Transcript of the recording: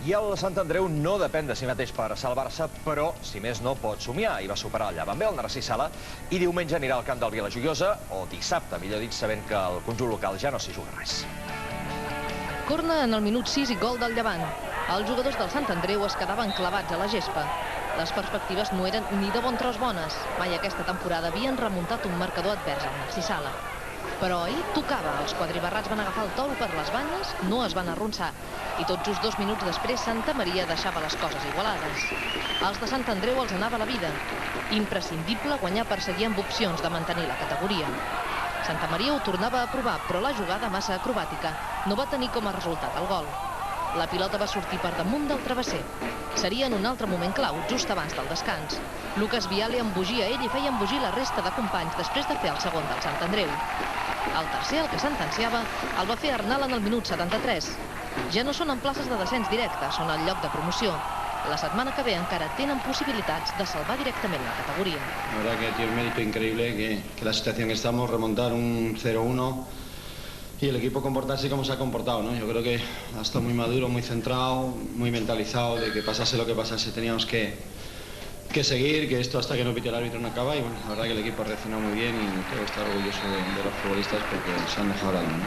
I el Sant Andreu no depèn de si mateix per salvar-se, però, si més no, pot somiar i va superar el Llevant B, el Narcís Sala, i diumenge anirà al camp del Vilajoiosa, o dissabte, millor dit, sabent que el conjunt local ja no s'hi juga res. Corna en el minut 6 i gol del Llevant. Els jugadors del Sant Andreu es quedaven clavats a la gespa. Les perspectives no eren ni de bon tros bones. Mai aquesta temporada havien remuntat un marcador advers al Narcís Sala. Però ahir tocava. Els quadribarrats van agafar el toro per les banyes, no es van arronsar. I tot just 2 minuts després, Santa Maria deixava les coses igualades. Als de Sant Andreu els anava la vida. Imprescindible guanyar per seguir amb opcions de mantenir la categoria. Santa Maria ho tornava a provar, però la jugada massa acrobàtica no va tenir com a resultat el gol. La pilota va sortir per damunt del travesser. Seria en un altre moment clau, just abans del descans. Lucas Viale embogia ell i feia embogir la resta de companys després de fer el segon del Sant Andreu. El tercer, el que sentenciava, el va fer Arnal en el minut 73. Ja no són en places de descens directe, són al lloc de promoció. La setmana que ve encara tenen possibilitats de salvar directament la categoría. La verdad que tiene un mérito increíble que la situación que estamos, remontar un 0-1 y el equipo comportarse como se ha comportado, ¿no? Yo creo que ha estado muy maduro, muy centrado, muy mentalizado de que pasase lo que pasase teníamos que seguir, que esto hasta que no pite el árbitro no acaba y bueno, la verdad que el equipo ha reaccionado muy bien y tengo que estar orgulloso de los futbolistas porque se han dejado la mano.